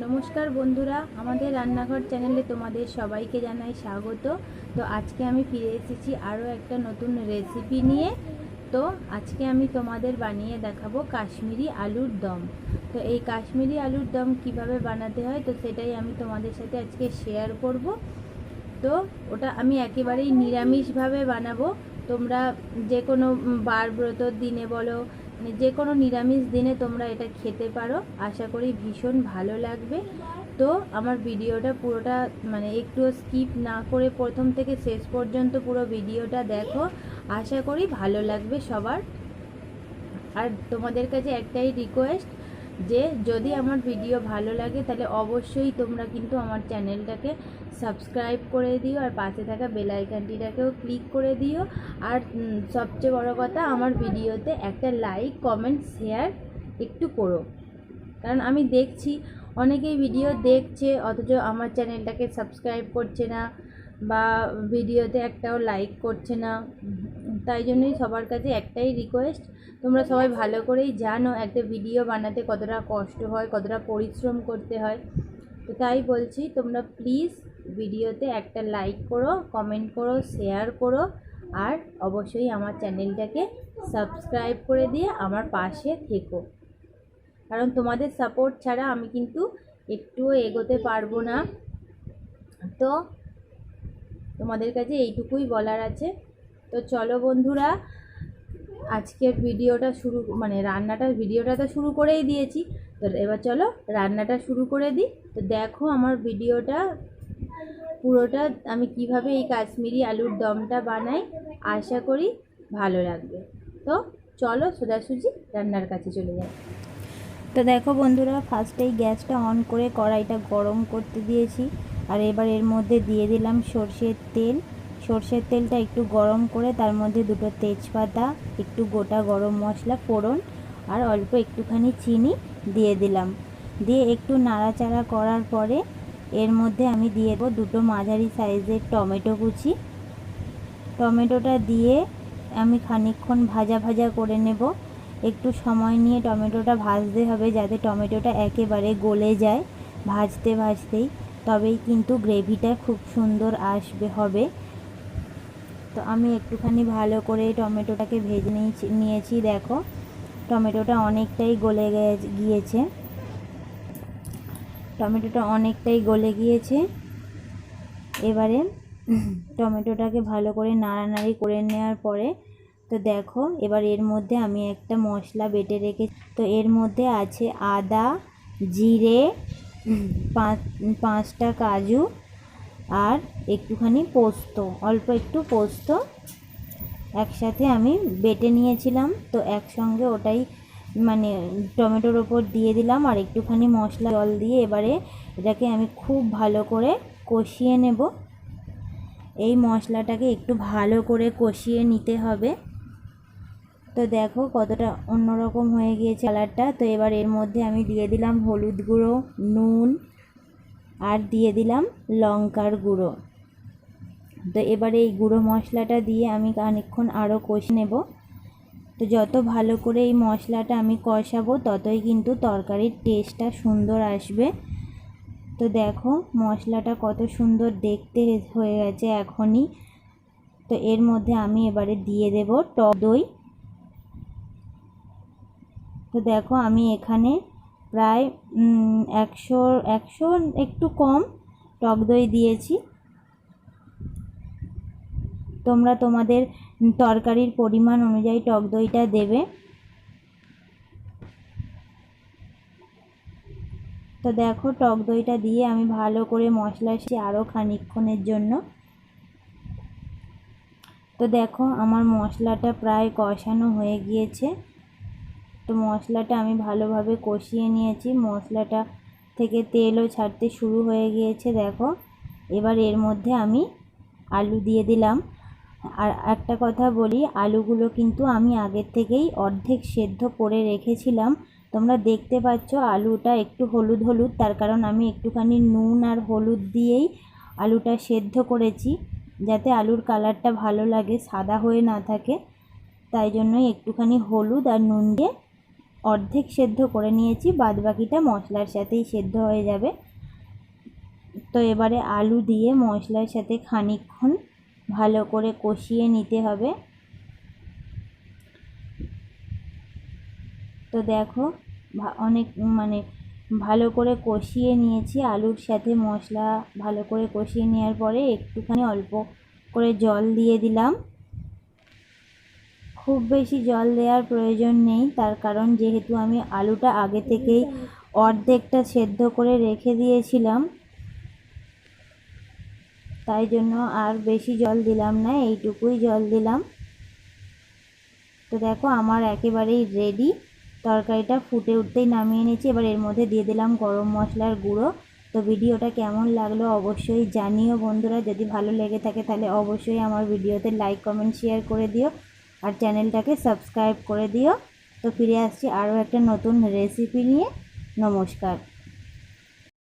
নমস্কার বন্ধুরা, আমাদের রান্নাঘর চ্যানেলে তোমাদের সবাইকে জানাই স্বাগত। তো আজকে আমি ফিরে এসেছি আরও একটা নতুন রেসিপি নিয়ে। তো আজকে আমি তোমাদের বানিয়ে দেখাবো কাশ্মীরি আলুর দম। তো এই কাশ্মীরি আলুর দম কিভাবে বানাতে হয় তো সেটাই আমি তোমাদের সাথে আজকে শেয়ার করব। তো ওটা আমি একেবারেই নিরামিষভাবে বানাবো। তোমরা যে কোনো বার ব্রতর দিনে বলো, যে কোনো নিরামিষ দিনে তোমরা এটা খেতে পারো। আশা করি ভীষণ ভালো লাগবে। তো আমার ভিডিওটা পুরোটা একটুও স্কিপ না করে প্রথম থেকে শেষ পর্যন্ত পুরো ভিডিওটা দেখো। আশা করি ভালো লাগবে সবার। আর তোমাদের কাছে একটাই রিকোয়েস্ট যে যদি আমার ভিডিও ভালো লাগে তাহলে অবশ্যই তোমরা কিন্তু আমার চ্যানেলটাকে সাবস্ক্রাইব করে দিও আর পাশে থাকা বেল আইকনটিটাকেও ক্লিক করে দিও। আর সবচেয়ে বড় কথা, আমার ভিডিওতে একটা লাইক কমেন্ট শেয়ার একটু করো। কারণ আমি দেখছি অনেকেই ভিডিও দেখছে অথচ আমার চ্যানেলটাকে সাবস্ক্রাইব করছে না বা ভিডিওতে একটাও লাইক করছে না। তাই জন্যই সবার কাছে একটাই রিকোয়েস্ট, তোমরা সবাই ভালো করেই জানো একটা ভিডিও বানাতে কতটা কষ্ট হয়, কতটা পরিশ্রম করতে হয়। তো তাই বলছি, তোমরা প্লিজ ভিডিওতে একটা লাইক করো, কমেন্ট করো, শেয়ার করো আর অবশ্যই আমার চ্যানেলটাকে সাবস্ক্রাইব করে দিয়ে আমার পাশে থেকো। কারণ তোমাদের সাপোর্ট ছাড়া আমি কিন্তু একটুও এগোতে পারবো না। তো তোমাদের কাছে এইটুকুই বলার আছে। তো চলো বন্ধুরা, আজকের ভিডিওটা রান্নাটার ভিডিওটা তো শুরু করেই দিয়েছি। তো এবার চলো রান্নাটা শুরু করে দিই। তো দেখো আমার ভিডিওটা পুরোটা আমি কিভাবে এই কাশ্মীরি আলুর দমটা বানাই, আশা করি ভালো লাগবে। তো চলো সোজাসুজি রান্নার কাছে চলে যাই। তো দেখো বন্ধুরা, ফার্স্টেই গ্যাসটা অন করে কড়াইটা গরম করতে দিয়েছি। আর এবার এর মধ্যে দিয়ে দিলাম সর্ষের তেল। সর্ষের তেলটা একটু গরম করে তার মধ্যে দুটো তেজপাতা, একটু গোটা গরম মশলা ফোড়ন আর অল্প একটুখানি চিনি দিয়ে দিলাম। দিয়ে একটু নাড়াচাড়া করার পরে এর মধ্যে আমি দিয়ে দেবো দুটো মাঝারি সাইজের টমেটো কুচি। টমেটোটা দিয়ে আমি খানিকক্ষণ ভাজা ভাজা করে নেব। একটু সময় নিয়ে টমেটোটা ভাজতে হবে যাতে টমেটোটা একেবারে গলে যায় ভাজতে ভাজতেই, তবেই কিন্তু গ্রেভিটা খুব সুন্দর হবে। তো আমি একটুখানি ভালো করে টমেটোটাকে ভেজে নিয়েছি। দেখো টমেটোটা অনেকটাই গিয়েছে। টমেটোটা অনেকটাই গলে গিয়েছে। এবারে টমেটোটাকে ভালো করে নাড়ানাড়ি করে নেওয়ার পরে তো দেখো এবার এর মধ্যে আমি একটা মশলা বেটে রেখেছি। তো এর মধ্যে আছে আদা, জিরে, পাঁচটা কাজু আর একটুখানি পোস্ত, অল্প একটু পোস্ত একসাথে আমি বেটে নিয়েছিলাম। তো একসঙ্গে ওটাই টমেটোর ওপর দিয়ে দিলাম আর একটুখানি মশলা জল দিয়ে এবারে এটাকে আমি খুব ভালো করে কষিয়ে নেব। এই মশলাটাকে একটু ভালো করে কষিয়ে নিতে হবে। তো দেখো কতটা অন্যরকম হয়ে গিয়েছে কালারটা। তো এবার এর মধ্যে আমি দিয়ে দিলাম হলুদ গুঁড়ো, নুন আর দিয়ে দিলাম লঙ্কার গুঁড়ো। তো এবার এই গুঁড়ো মশলাটা দিয়ে আমি খানিকক্ষণ আরও কষে নেব। তো যত ভালো করে এই মশলাটা আমি কষাবো ততই কিন্তু তরকারির টেস্টটা সুন্দর আসবে। তো দেখো মশলাটা কত সুন্দর দেখতে হয়ে গেছে এখনই। তো এর মধ্যে আমি এবারে দিয়ে দেব টক দই। তো দেখো আমি এখানে প্রায় 100 একটু কম টক দই দিয়েছি। তোমরা তোমাদের তরকারির পরিমাণ অনুযায়ী টক দইটা দেবে। তো দেখো টক দইটা দিয়ে আমি ভালো করে মশলা আরও খানিকক্ষণের জন্য। তো দেখো আমার মশলাটা প্রায় কষানো হয়ে গিয়েছে। তো মশলাটা আমি ভালোভাবে কষিয়ে নিয়েছি, মশলাটা থেকে তেলও ছাড়তে শুরু হয়ে গিয়েছে। দেখো এবার এর মধ্যে আমি আলু দিয়ে দিলাম। আর একটা কথা বলি, আলুগুলো কিন্তু আমি আগের থেকেই অর্ধেক সেদ্ধ করে রেখেছিলাম। তোমরা দেখতে পাচ্ছ আলুটা একটু হলুদ হলুদ, তার কারণ আমি একটুখানি নুন আর হলুদ দিয়েই আলুটা সেদ্ধ করেছি যাতে আলুর কালারটা ভালো লাগে, সাদা হয়ে না থাকে। তাই জন্যই একটুখানি হলুদ আর নুন দিয়ে অর্ধেক সেদ্ধ করে নিয়েছি, বাদ বাকিটা মশলার সাথেই সেদ্ধ হয়ে যাবে। তো এবারে আলু দিয়ে মশলার সাথে খানিকক্ষণ ভালো করে কষিয়ে নিতে হবে। তো দেখো অনেক ভালো করে কষিয়ে নিয়েছি, আলুর সাথে মশলা ভালো করে কষিয়ে নেওয়ার পরে একটুখানি অল্প করে জল দিয়ে দিলাম। খুব বেশি জল দেওয়ার প্রয়োজন নেই, তার কারণ যেহেতু আমি আলুটা আগে থেকেই অর্ধেকটা সেদ্ধ করে রেখে দিয়েছিলাম, তাই জন্য আর বেশি জল দিলাম না, এইটুকুই জল দিলাম। তো দেখো আমার একেবারেই রেডি, তরকারিটা ফুটে উঠতেই নামিয়ে নিয়েছি। এবার এর মধ্যে দিয়ে দিলাম গরম মশলার গুঁড়ো। তো ভিডিওটা কেমন লাগলো অবশ্যই জানিও বন্ধুরা, যদি ভালো লেগে থাকে তাহলে অবশ্যই আমার ভিডিওতে লাইক কমেন্ট শেয়ার করে দিও, আর চ্যানেলটাকে সাবস্ক্রাইব করে দিও। তো ফিরে আসছি আরও একটা নতুন রেসিপি নিয়ে। নমস্কার।